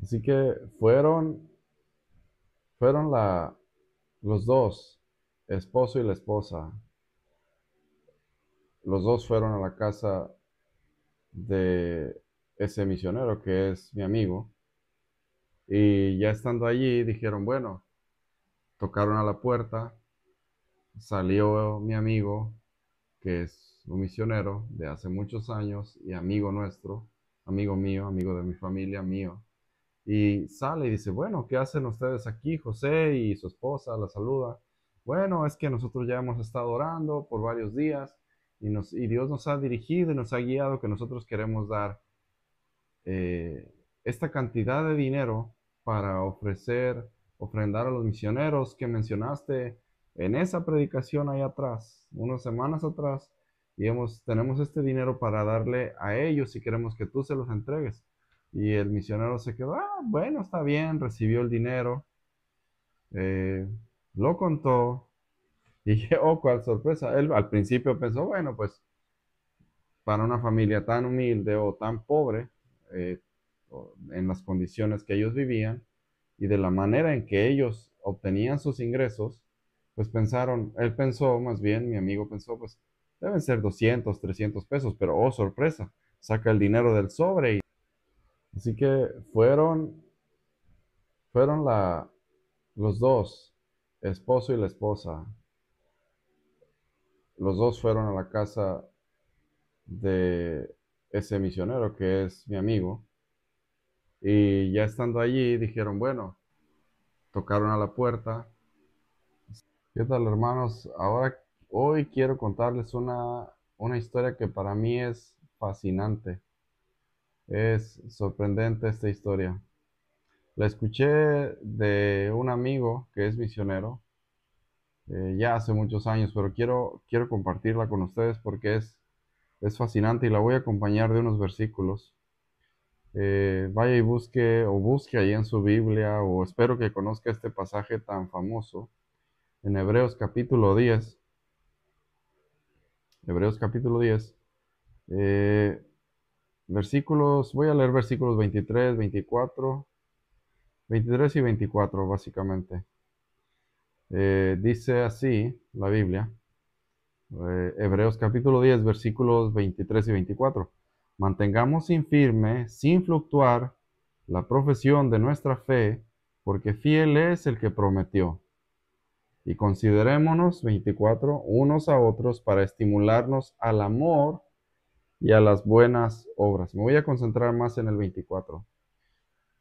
Así que fueron los dos, esposo y la esposa, los dos fueron a la casa de ese misionero que es mi amigo. Y ya estando allí, dijeron, bueno, tocaron a la puerta, salió mi amigo, que es un misionero de hace muchos años y amigo nuestro, amigo mío, amigo de mi familia, mío. Y sale y dice, bueno, ¿qué hacen ustedes aquí? José y su esposa la saluda. Bueno, es que nosotros ya hemos estado orando por varios días y Dios nos ha dirigido y nos ha guiado que nosotros queremos dar eh, esta cantidad de dinero para ofrendar a los misioneros que mencionaste en esa predicación ahí atrás, unas semanas atrás, y tenemos este dinero para darle a ellos y queremos que tú se los entregues. Y el misionero se quedó, bueno, está bien, recibió el dinero, eh, lo contó y, oh, cuál sorpresa, él al principio pensó, bueno, pues para una familia tan humilde o tan pobre, eh, en las condiciones que ellos vivían y de la manera en que ellos obtenían sus ingresos, pues él pensó, más bien, mi amigo pensó, pues deben ser 200, 300 pesos, pero oh, sorpresa, saca el dinero del sobre. Así que fueron los dos, esposo y la esposa, los dos fueron a la casa de ese misionero que es mi amigo. Y ya estando allí, dijeron, bueno, tocaron a la puerta. ¿Qué tal, hermanos? Hoy quiero contarles una historia que para mí es fascinante. Es sorprendente esta historia. La escuché de un amigo que es misionero, ya hace muchos años, pero quiero compartirla con ustedes porque es fascinante y la voy a acompañar de unos versículos. Vaya y busque ahí en su Biblia, o espero que conozca este pasaje tan famoso en Hebreos capítulo 10, eh, voy a leer versículos 23, 24, 23 y 24 básicamente. Dice así la Biblia, Hebreos capítulo 10, versículos 23 y 24. Mantengamos sin firme, sin fluctuar, la profesión de nuestra fe, porque fiel es el que prometió. Y considerémonos, 24, unos a otros para estimularnos al amor y a las buenas obras. Me voy a concentrar más en el 24.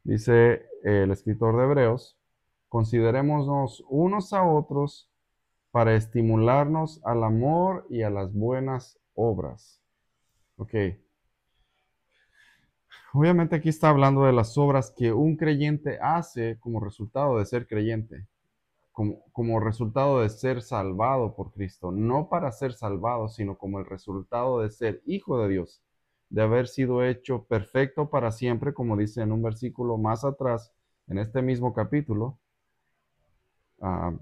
Dice el escritor de Hebreos, considerémonos unos a otros para estimularnos al amor y a las buenas obras. Ok, obviamente aquí está hablando de las obras que un creyente hace como resultado de ser creyente. Como resultado de ser salvado por Cristo, no para ser salvado, sino como el resultado de ser hijo de Dios, de haber sido hecho perfecto para siempre, como dice en un versículo más atrás, en este mismo capítulo, ah,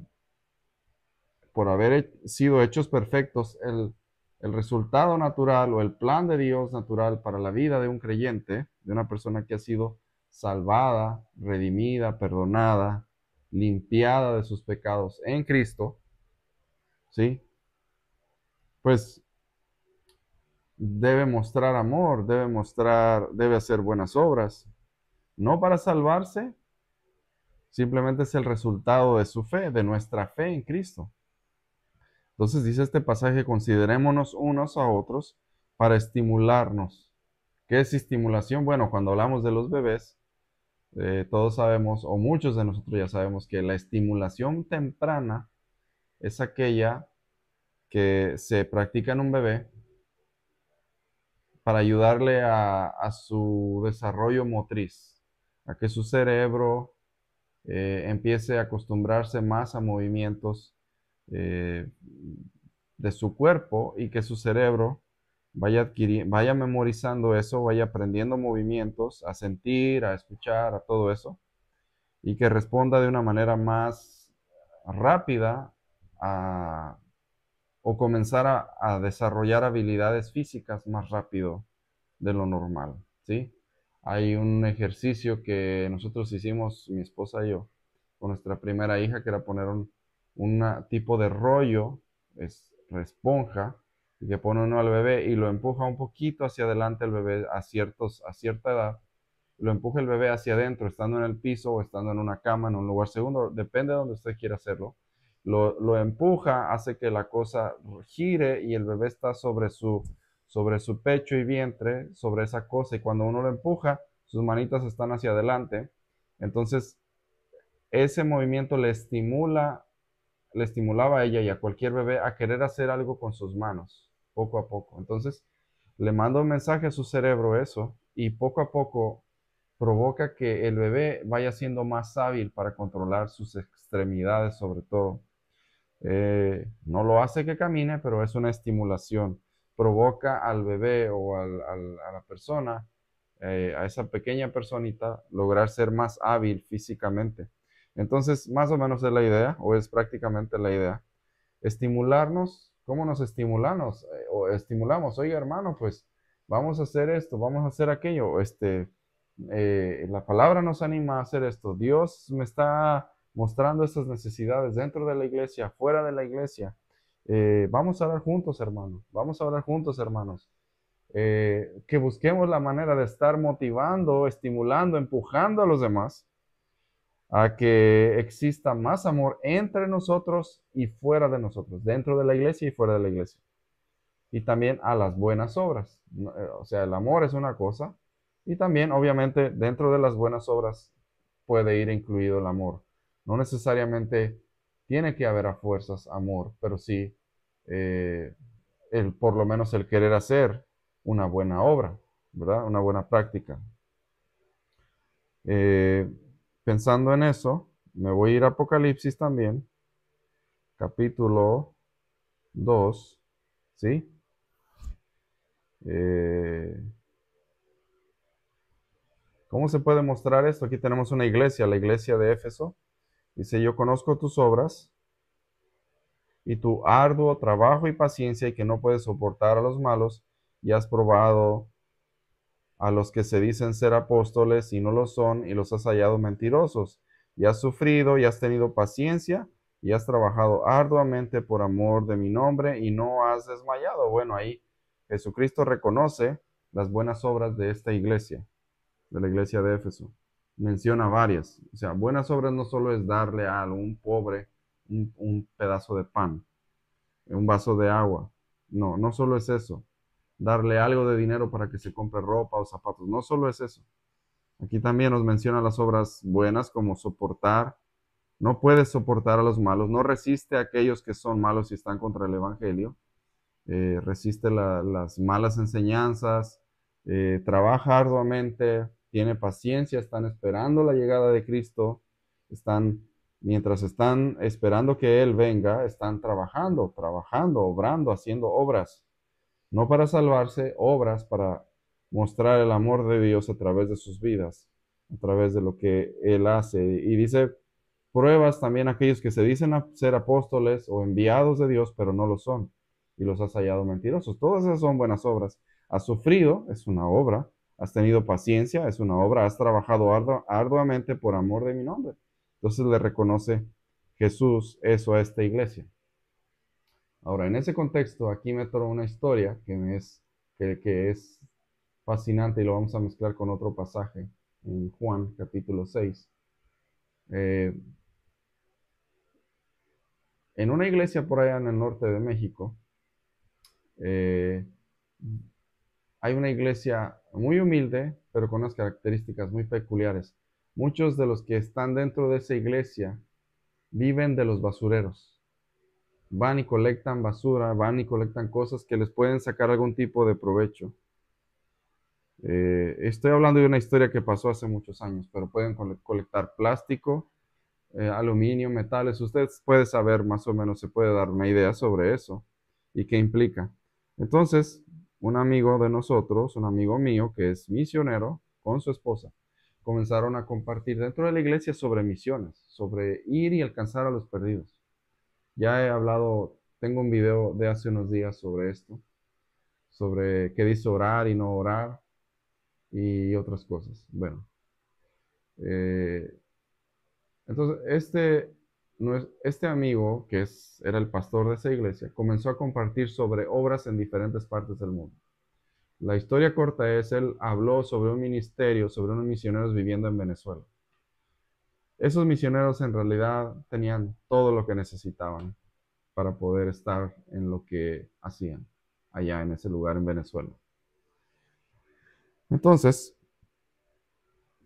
por haber sido hechos perfectos, el resultado natural o el plan de Dios natural para la vida de un creyente, de una persona que ha sido salvada, redimida, perdonada, limpiada de sus pecados en Cristo, ¿sí? Pues debe mostrar amor, debe hacer buenas obras, no para salvarse, simplemente es el resultado de su fe, de nuestra fe en Cristo. Entonces dice este pasaje, considerémonos unos a otros para estimularnos. ¿Qué es estimulación? Bueno, cuando hablamos de los bebés, todos sabemos, o muchos de nosotros ya sabemos, que la estimulación temprana es aquella que se practica en un bebé para ayudarle a su desarrollo motriz, a que su cerebro empiece a acostumbrarse más a movimientos eh, de su cuerpo y que su cerebro vaya memorizando eso, vaya aprendiendo movimientos, a sentir, a escuchar, a todo eso, y que responda de una manera más rápida a, o comenzar a desarrollar habilidades físicas más rápido de lo normal, ¿sí? Hay un ejercicio que nosotros hicimos, mi esposa y yo, con nuestra primera hija, que era poner un tipo de rollo, esponja, y que pone uno al bebé y lo empuja un poquito hacia adelante el bebé a cierta edad, lo empuja el bebé hacia adentro, estando en el piso o estando en una cama, en un lugar seguro, depende de donde usted quiera hacerlo. Lo empuja, hace que la cosa gire y el bebé está sobre su pecho y vientre, sobre esa cosa, y cuando uno lo empuja, sus manitas están hacia adelante. Entonces, ese movimiento le estimulaba a ella y a cualquier bebé a querer hacer algo con sus manos, poco a poco. Entonces, le manda un mensaje a su cerebro eso, y poco a poco provoca que el bebé vaya siendo más hábil para controlar sus extremidades, sobre todo. No lo hace que camine, pero es una estimulación. Provoca al bebé o a la persona, a esa pequeña personita, lograr ser más hábil físicamente. Entonces, más o menos es la idea, o es prácticamente la idea. Estimularnos, ¿cómo nos estimulamos? O estimulamos, oiga hermano, pues vamos a hacer esto, vamos a hacer aquello. La palabra nos anima a hacer esto. Dios me está mostrando estas necesidades dentro de la iglesia, fuera de la iglesia. Vamos a orar juntos, hermanos. Vamos a orar juntos, hermanos. Que busquemos la manera de estar motivando, estimulando, empujando a los demás a que exista más amor entre nosotros y fuera de nosotros, dentro de la iglesia y fuera de la iglesia. Y también a las buenas obras. O sea, el amor es una cosa y también, obviamente, dentro de las buenas obras puede ir incluido el amor. No necesariamente tiene que haber a fuerzas amor, pero sí eh, por lo menos el querer hacer una buena obra, ¿verdad? Una buena práctica. Eh, Pensando en eso, me voy a ir a Apocalipsis también, capítulo 2, ¿sí? Eh, ¿Cómo se puede mostrar esto? Aquí tenemos una iglesia, la iglesia de Éfeso. Dice, yo conozco tus obras y tu arduo trabajo y paciencia y que no puedes soportar a los malos y has probado a los que se dicen ser apóstoles y no lo son y los has hallado mentirosos. Y has sufrido y has tenido paciencia y has trabajado arduamente por amor de mi nombre y no has desmayado. Bueno, ahí Jesucristo reconoce las buenas obras de esta iglesia, de la iglesia de Éfeso. Menciona varias. O sea, buenas obras no solo es darle a un pobre un pedazo de pan, un vaso de agua. No, no solo es eso. Darle algo de dinero para que se compre ropa o zapatos. No solo es eso. Aquí también nos menciona las obras buenas como soportar. No puedes soportar a los malos. No resiste a aquellos que son malos y están contra el Evangelio. Resiste las malas enseñanzas. Trabaja arduamente. Tiene paciencia. Están esperando la llegada de Cristo. Mientras están esperando que Él venga, están trabajando, obrando, haciendo obras no para salvarse, obras para mostrar el amor de Dios a través de sus vidas, a través de lo que Él hace. Y dice, pruebas también aquellos que se dicen ser apóstoles o enviados de Dios, pero no lo son, y los has hallado mentirosos. Todas esas son buenas obras. Has sufrido, es una obra. Has tenido paciencia, es una obra. Has trabajado arduamente por amor de mi nombre. Entonces le reconoce Jesús eso a esta iglesia. Ahora, en ese contexto, aquí meto una historia que es fascinante y lo vamos a mezclar con otro pasaje en Juan capítulo 6. Eh, en una iglesia por allá en el norte de México, eh, hay una iglesia muy humilde, pero con unas características muy peculiares. Muchos de los que están dentro de esa iglesia viven de los basureros. Van y colectan basura, van y colectan cosas que les pueden sacar algún tipo de provecho. Estoy hablando de una historia que pasó hace muchos años, pero pueden colectar plástico, aluminio, metales. Usted puede saber más o menos, se puede dar una idea sobre eso y qué implica. Entonces, un amigo de nosotros, un amigo mío que es misionero con su esposa, comenzaron a compartir dentro de la iglesia sobre misiones, sobre ir y alcanzar a los perdidos. Ya he hablado, tengo un video de hace unos días sobre esto, sobre qué dice orar y no orar. y otras cosas. Bueno, eh, entonces este amigo, era el pastor de esa iglesia, comenzó a compartir sobre obras en diferentes partes del mundo. La historia corta es, él habló sobre un ministerio, sobre unos misioneros viviendo en Venezuela. Esos misioneros en realidad tenían todo lo que necesitaban para poder estar en lo que hacían allá en ese lugar en Venezuela. Entonces,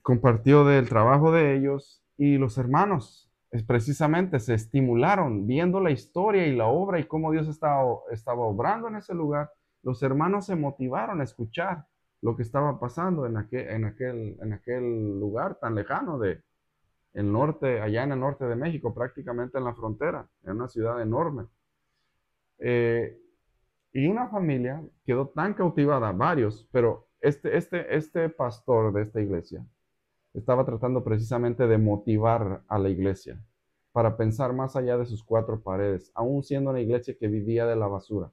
compartió del trabajo de ellos y los hermanos precisamente se estimularon viendo la historia y la obra y cómo Dios estaba obrando en ese lugar. Los hermanos se motivaron a escuchar lo que estaba pasando en aquel lugar tan lejano de el norte, allá en el norte de México, prácticamente en la frontera, en una ciudad enorme. Eh, y una familia quedó tan cautivada, varios, pero este pastor de esta iglesia estaba tratando precisamente de motivar a la iglesia para pensar más allá de sus cuatro paredes, aún siendo una iglesia que vivía de la basura.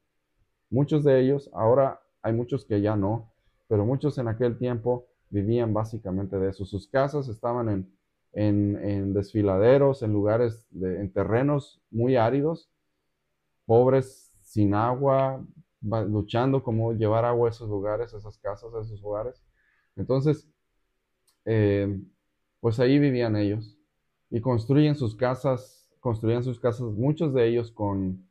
Muchos de ellos, ahora hay muchos que ya no, pero muchos en aquel tiempo vivían básicamente de eso. Sus casas estaban en desfiladeros, en lugares, en terrenos muy áridos, pobres, sin agua, luchando cómo llevar agua a esos lugares, a esas casas, a esos hogares. Entonces, eh, pues ahí vivían ellos y construían sus casas, muchos de ellos con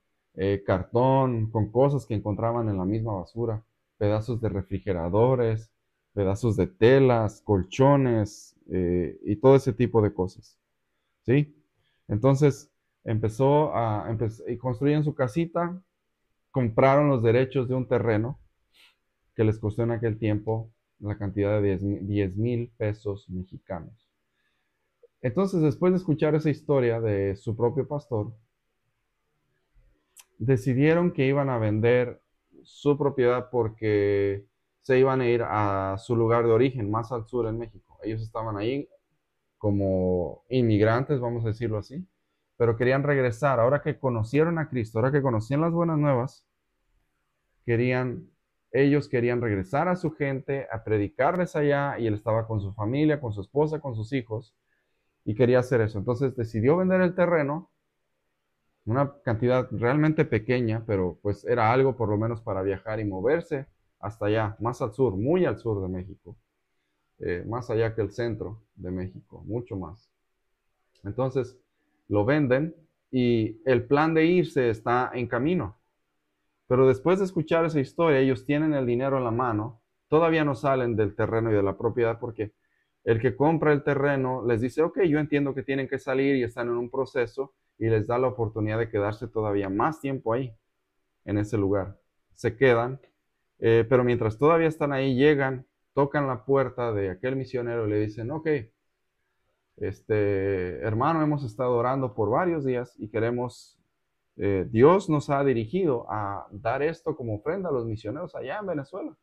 cartón, con cosas que encontraban en la misma basura, pedazos de refrigeradores, pedazos de telas, colchones y todo ese tipo de cosas, ¿sí? Entonces y construían su casita, compraron los derechos de un terreno que les costó en aquel tiempo la cantidad de 10,000 pesos mexicanos. Entonces, después de escuchar esa historia de su propio pastor, decidieron que iban a vender su propiedad porque se iban a ir a su lugar de origen, más al sur en México. Ellos estaban ahí como inmigrantes, vamos a decirlo así, pero querían regresar. Ahora que conocieron a Cristo, ahora que conocían las buenas nuevas, ellos querían regresar a su gente, a predicarles allá, y él estaba con su familia, con su esposa, con sus hijos, y quería hacer eso. Entonces decidió vender el terreno, una cantidad realmente pequeña, pero pues era algo por lo menos para viajar y moverse hasta allá, más al sur, muy al sur de México, más allá que el centro de México, mucho más. Entonces lo venden y el plan de irse está en camino. Pero después de escuchar esa historia, ellos tienen el dinero en la mano, todavía no salen del terreno y de la propiedad porque el que compra el terreno les dice, ok, yo entiendo que tienen que salir y están en un proceso y les da la oportunidad de quedarse todavía más tiempo ahí, en ese lugar. Se quedan, pero mientras todavía están ahí, llegan, tocan la puerta de aquel misionero y le dicen, ok, hermano, hemos estado orando por varios días y Dios nos ha dirigido a dar esto como ofrenda a los misioneros allá en Venezuela.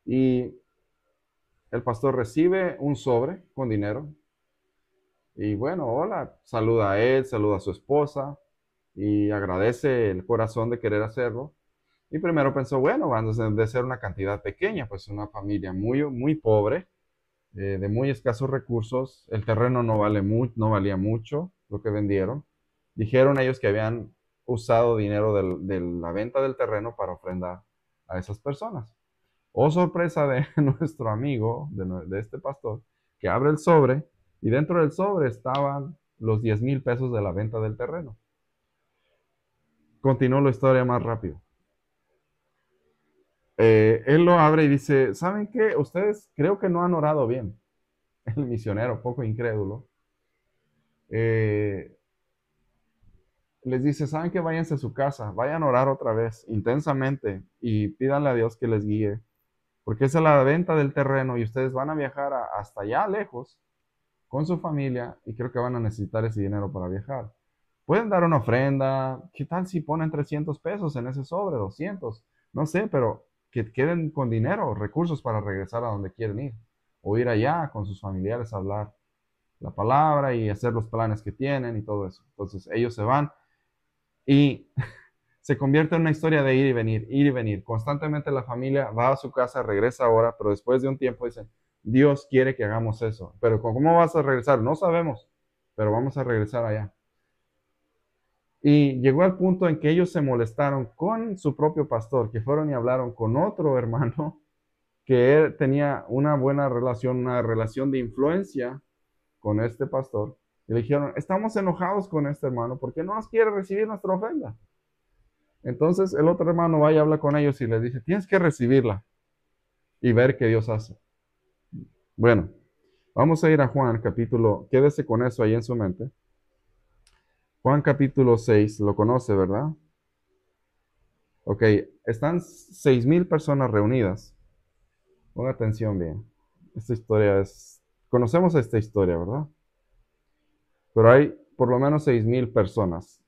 Y el pastor recibe un sobre con dinero. Y bueno, hola, saluda a él, saluda a su esposa y agradece el corazón de querer hacerlo. Y primero pensó, bueno, van a ser una cantidad pequeña, pues una familia muy, muy pobre, de muy escasos recursos. El terreno no valía mucho lo que vendieron. Dijeron ellos que habían usado dinero de la venta del terreno para ofrendar a esas personas. Oh, sorpresa de nuestro amigo, de este pastor, que abre el sobre y dentro del sobre estaban los 10,000 pesos de la venta del terreno. Continuó la historia más rápido. Él lo abre y dice, ¿saben qué? Ustedes creo que no han orado bien. El misionero, poco incrédulo, eh, les dice, ¿saben qué? Váyanse a su casa, vayan a orar otra vez intensamente y pídanle a Dios que les guíe, porque esa es la venta del terreno y ustedes van a viajar hasta allá lejos con su familia y creo que van a necesitar ese dinero para viajar. Pueden dar una ofrenda, ¿qué tal si ponen 300 pesos en ese sobre, 200? No sé, pero que queden con dinero, recursos para regresar a donde quieren ir o ir allá con sus familiares a hablar la palabra y hacer los planes que tienen y todo eso. Entonces ellos se van y se convierte en una historia de ir y venir, ir y venir. Constantemente la familia va a su casa, regresa ahora, pero después de un tiempo dicen, Dios quiere que hagamos eso. Pero ¿cómo vas a regresar? No sabemos, pero vamos a regresar allá. Y llegó al punto en que ellos se molestaron con su propio pastor, que fueron y hablaron con otro hermano que él tenía una buena relación, una relación de influencia con este pastor. Y le dijeron, estamos enojados con este hermano porque no nos quiere recibir nuestra ofrenda. Entonces el otro hermano va y habla con ellos y les dice, tienes que recibirla y ver qué Dios hace. Bueno, vamos a ir a Juan capítulo, quédese con eso ahí en su mente. Juan capítulo 6, lo conoce, ¿verdad? Ok, están 6,000 personas reunidas. Ponga atención bien. Esta historia es, conocemos esta historia, ¿verdad? Pero hay por lo menos 6,000 personas.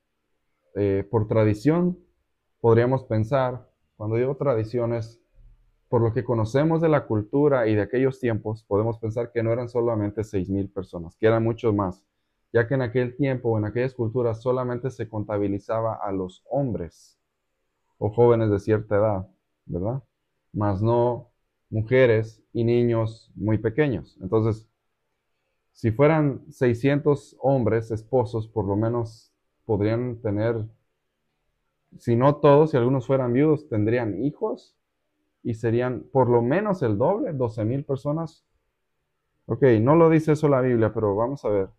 Por tradición, podríamos pensar, cuando digo tradiciones, por lo que conocemos de la cultura y de aquellos tiempos, podemos pensar que no eran solamente 6,000 personas, que eran muchos más, ya que en aquel tiempo, en aquellas culturas, solamente se contabilizaba a los hombres o jóvenes de cierta edad, ¿verdad? Más no mujeres y niños muy pequeños. Entonces, si fueran 600 hombres, esposos, por lo menos podrían tener, si no todos, si algunos fueran viudos, tendrían hijos y serían por lo menos el doble, 12,000 personas. Ok, no lo dice eso la Biblia, pero vamos a ver.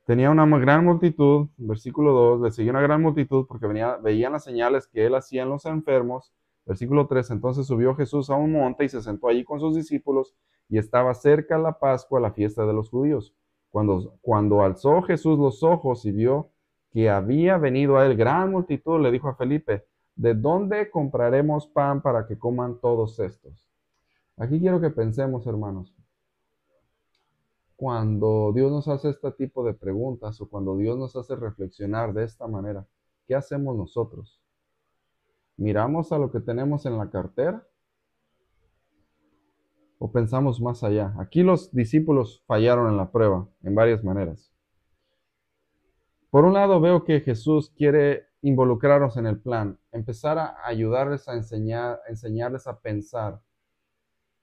Tenía una gran multitud, versículo 2, le seguía una gran multitud porque veían las señales que él hacía en los enfermos. Versículo 3, entonces subió Jesús a un monte y se sentó allí con sus discípulos y estaba cerca la Pascua, la fiesta de los judíos. Cuando alzó Jesús los ojos y vio que había venido a él gran multitud, le dijo a Felipe, ¿de dónde compraremos pan para que coman todos estos? Aquí quiero que pensemos, hermanos. Cuando Dios nos hace este tipo de preguntas o cuando Dios nos hace reflexionar de esta manera, ¿qué hacemos nosotros? ¿Miramos a lo que tenemos en la cartera o pensamos más allá? Aquí los discípulos fallaron en la prueba en varias maneras. Por un lado veo que Jesús quiere involucrarnos en el plan, empezar a ayudarles a enseñarles a pensar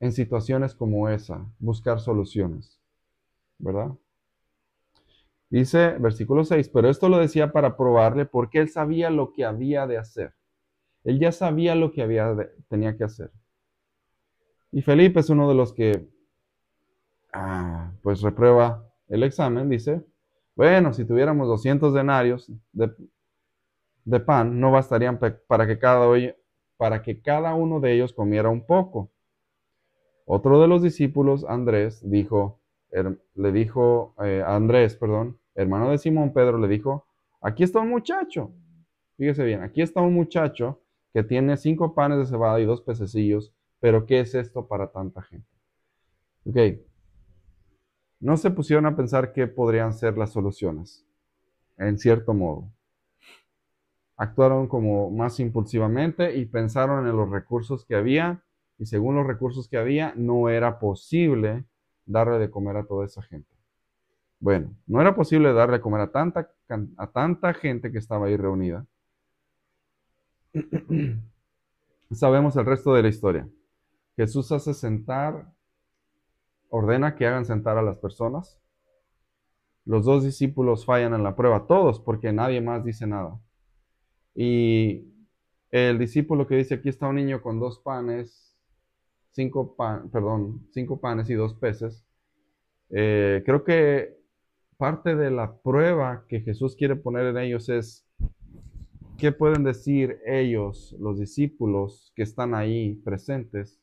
en situaciones como esa, buscar soluciones, ¿verdad? Dice, versículo 6, pero esto lo decía para probarle porque él sabía lo que había de hacer. Él ya sabía lo que tenía que hacer. Y Felipe es uno de los que, pues reprueba el examen, dice, bueno, si tuviéramos 200 denarios de pan, no bastarían para que cada uno de ellos comiera un poco. Otro de los discípulos, Andrés, le dijo a Andrés, perdón, hermano de Simón Pedro, le dijo, aquí está un muchacho, fíjese bien, aquí está un muchacho que tiene 5 panes de cebada y 2 pececillos, pero ¿qué es esto para tanta gente? Ok, no se pusieron a pensar qué podrían ser las soluciones, en cierto modo. Actuaron como más impulsivamente y pensaron en los recursos que había, y según los recursos que había, no era posible darle de comer a toda esa gente. Bueno, no era posible darle de comer a tanta gente que estaba ahí reunida. Sabemos el resto de la historia. Jesús hace sentar, ordena que hagan sentar a las personas. Los 2 discípulos fallan en la prueba, todos, porque nadie más dice nada. Y el discípulo que dice, aquí está un niño con 2 panes, 5 panes y 2 peces. Creo que parte de la prueba que Jesús quiere poner en ellos es, ¿qué pueden decir ellos, los discípulos que están ahí presentes,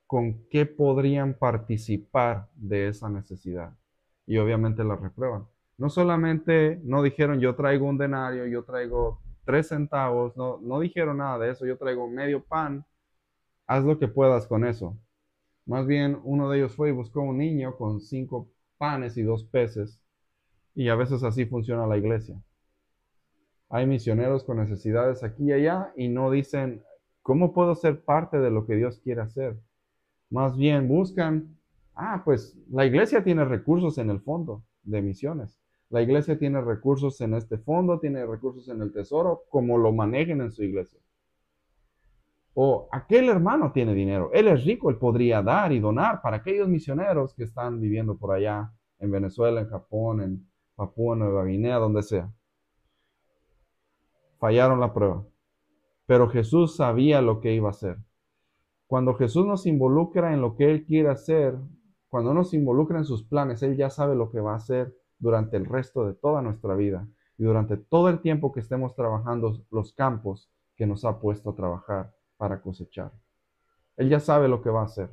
con qué podrían participar de esa necesidad? Y obviamente la reprueban. No solamente no dijeron yo traigo un denario, yo traigo 3 centavos, no dijeron nada de eso, yo traigo medio pan, haz lo que puedas con eso. Más bien uno de ellos fue y buscó un niño con 5 panes y 2 peces, y a veces así funciona la iglesia. Hay misioneros con necesidades aquí y allá y no dicen, ¿cómo puedo ser parte de lo que Dios quiere hacer? Más bien buscan, pues la iglesia tiene recursos en el fondo de misiones. La iglesia tiene recursos en este fondo, tiene recursos en el tesoro, como lo manejen en su iglesia. O aquel hermano tiene dinero, él es rico, él podría dar y donar para aquellos misioneros que están viviendo por allá, en Venezuela, en Japón, en Papúa Nueva Guinea, donde sea. Fallaron la prueba. Pero Jesús sabía lo que iba a hacer. Cuando Jesús nos involucra en lo que Él quiere hacer, cuando nos involucra en sus planes, Él ya sabe lo que va a hacer durante el resto de toda nuestra vida y durante todo el tiempo que estemos trabajando los campos que nos ha puesto a trabajar para cosechar. Él ya sabe lo que va a hacer.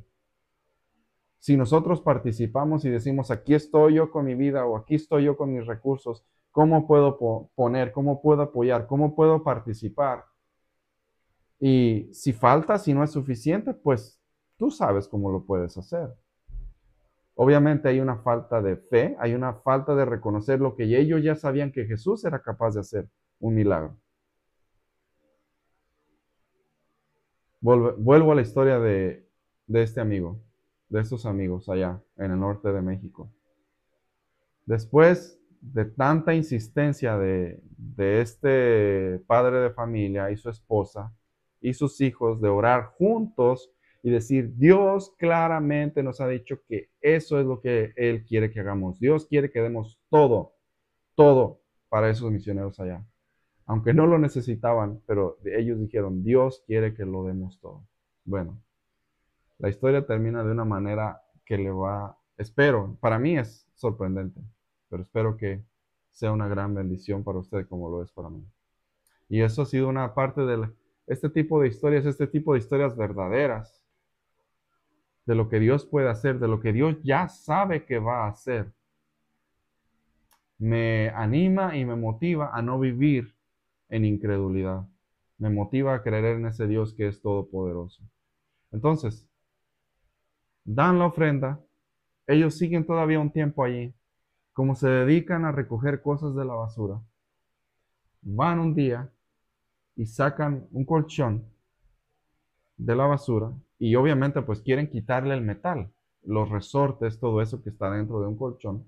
Si nosotros participamos y decimos, aquí estoy yo con mi vida o aquí estoy yo con mis recursos, ¿cómo puedo poner, cómo puedo apoyar, cómo puedo participar? Y si falta, si no es suficiente, pues tú sabes cómo lo puedes hacer. Obviamente hay una falta de fe, hay una falta de reconocer lo que ellos ya sabían que Jesús era capaz de hacer, un milagro. Vuelvo a la historia de este amigo, de estos amigos allá en el norte de México. Después de tanta insistencia de este padre de familia y su esposa y sus hijos de orar juntos y decir, Dios claramente nos ha dicho que eso es lo que Él quiere que hagamos. Dios quiere que demos todo, todo para esos misioneros allá. Aunque no lo necesitaban, pero ellos dijeron, Dios quiere que lo demos todo. Bueno, la historia termina de una manera que le va, espero, para mí es sorprendente, pero espero que sea una gran bendición para usted como lo es para mí. Y eso ha sido una parte de este tipo de historias verdaderas, de lo que Dios puede hacer, de lo que Dios ya sabe que va a hacer. Me anima y me motiva a no vivir en incredulidad. Me motiva a creer en ese Dios que es todopoderoso. Entonces, dan la ofrenda, ellos siguen todavía un tiempo allí, como se dedican a recoger cosas de la basura, van un día y sacan un colchón de la basura y obviamente pues quieren quitarle el metal, los resortes, todo eso que está dentro de un colchón,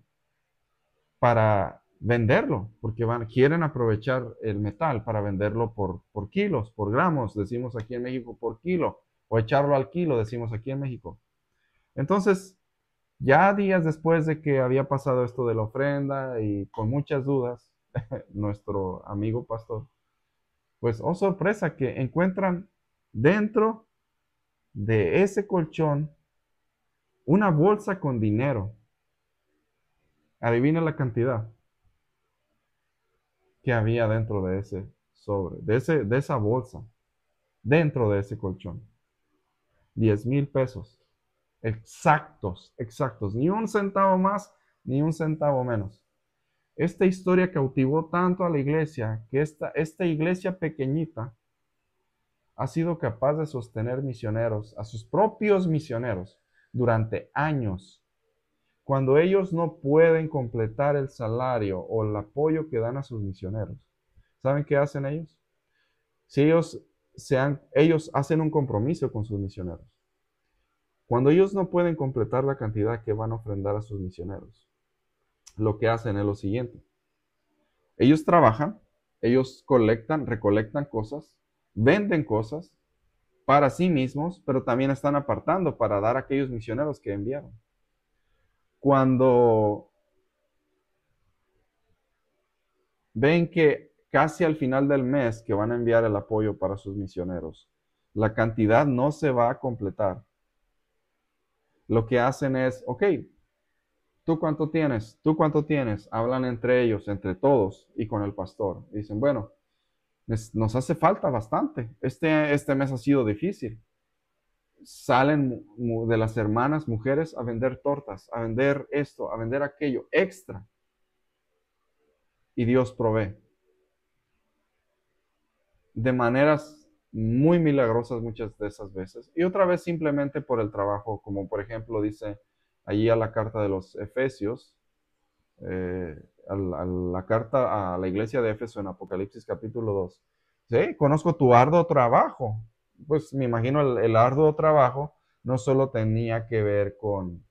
para venderlo, porque quieren aprovechar el metal para venderlo por kilos, por gramos, decimos aquí en México por kilo, o echarlo al kilo, decimos aquí en México. Entonces, ya días después de que había pasado esto de la ofrenda y con muchas dudas, nuestro amigo pastor, pues, oh sorpresa, que encuentran dentro de ese colchón una bolsa con dinero. Adivina la cantidad que había dentro de ese sobre, de esa bolsa, dentro de ese colchón. 10,000 pesos. Exactos, exactos. Ni un centavo más, ni un centavo menos. Esta historia cautivó tanto a la iglesia que esta iglesia pequeñita ha sido capaz de sostener misioneros, a sus propios misioneros, durante años. Cuando ellos no pueden completar el salario o el apoyo que dan a sus misioneros, ¿saben qué hacen ellos? Si ellos hacen un compromiso con sus misioneros. Cuando ellos no pueden completar la cantidad que van a ofrendar a sus misioneros, lo que hacen es lo siguiente. Ellos trabajan, ellos recolectan cosas, venden cosas para sí mismos, pero también están apartando para dar a aquellos misioneros que enviaron. Cuando ven que casi al final del mes que van a enviar el apoyo para sus misioneros, la cantidad no se va a completar. Lo que hacen es, ok, ¿tú cuánto tienes? ¿Tú cuánto tienes? Hablan entre ellos, entre todos y con el pastor. Y dicen, bueno, nos hace falta bastante. Este mes ha sido difícil. Salen de las hermanas mujeres a vender tortas, a vender esto, a vender aquello, extra. Y Dios provee. De maneras muy milagrosas muchas de esas veces. Y otra vez simplemente por el trabajo, como por ejemplo dice allí a la carta de los Efesios, a la carta a la iglesia de Éfeso en Apocalipsis capítulo 2. Sí, conozco tu arduo trabajo. Pues me imagino el arduo trabajo no solo tenía que ver con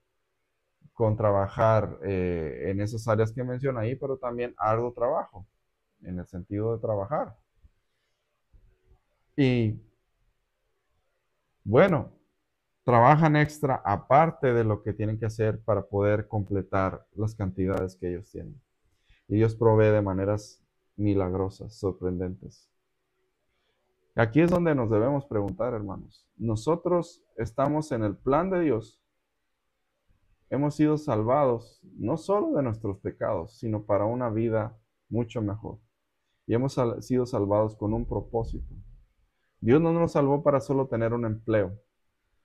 con trabajar en esas áreas que menciona ahí, pero también arduo trabajo, en el sentido de trabajar. Y bueno, trabajan extra aparte de lo que tienen que hacer para poder completar las cantidades que ellos tienen. Y Dios provee de maneras milagrosas, sorprendentes. Aquí es donde nos debemos preguntar, hermanos. Nosotros estamos en el plan de Dios. Hemos sido salvados no solo de nuestros pecados, sino para una vida mucho mejor. Y hemos sido salvados con un propósito. Dios no nos salvó para solo tener un empleo,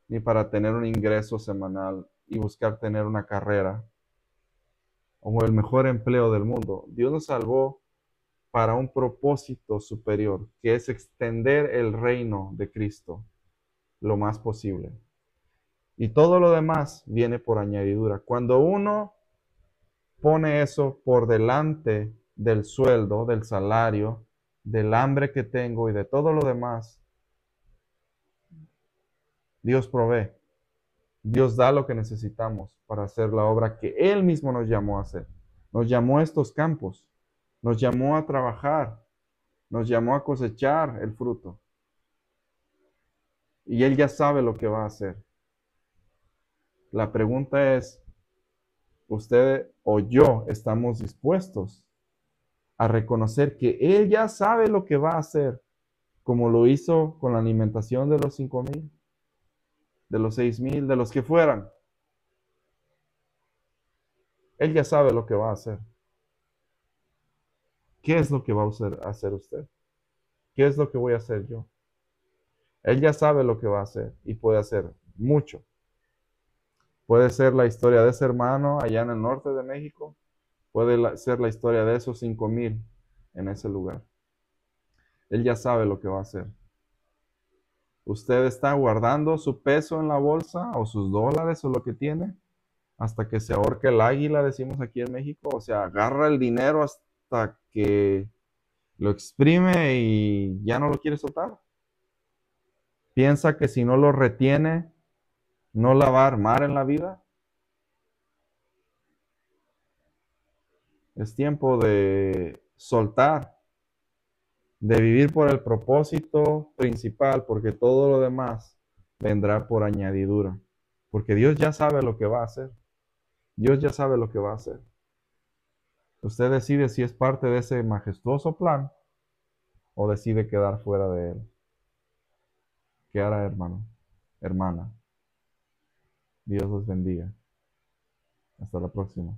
ni para tener un ingreso semanal y buscar tener una carrera o el mejor empleo del mundo. Dios nos salvó para un propósito superior, que es extender el reino de Cristo lo más posible. Y todo lo demás viene por añadidura. Cuando uno pone eso por delante del sueldo, del salario, del hambre que tengo y de todo lo demás, Dios provee. Dios da lo que necesitamos para hacer la obra que Él mismo nos llamó a hacer. Nos llamó a estos campos, nos llamó a trabajar, nos llamó a cosechar el fruto. Y Él ya sabe lo que va a hacer. La pregunta es, ¿usted o yo estamos dispuestos a reconocer que Él ya sabe lo que va a hacer, como lo hizo con la alimentación de los 5,000, de los 6,000, de los que fueran? Él ya sabe lo que va a hacer. ¿Qué es lo que va a hacer usted? ¿Qué es lo que voy a hacer yo? Él ya sabe lo que va a hacer y puede hacer mucho. Puede ser la historia de ese hermano allá en el norte de México. Puede ser la historia de esos 5,000 en ese lugar. Él ya sabe lo que va a hacer. Usted está guardando su peso en la bolsa o sus dólares o lo que tiene hasta que se ahorque el águila, decimos aquí en México. O sea, agarra el dinero hasta que lo exprime y ya no lo quiere soltar. Piensa que si no lo retiene, no la va a armar en la vida. Es tiempo de soltar, de vivir por el propósito principal, porque todo lo demás vendrá por añadidura. Porque Dios ya sabe lo que va a hacer. Dios ya sabe lo que va a hacer. Usted decide si es parte de ese majestuoso plan o decide quedar fuera de él. ¿Qué hará, hermano? Hermana. Dios los bendiga. Hasta la próxima.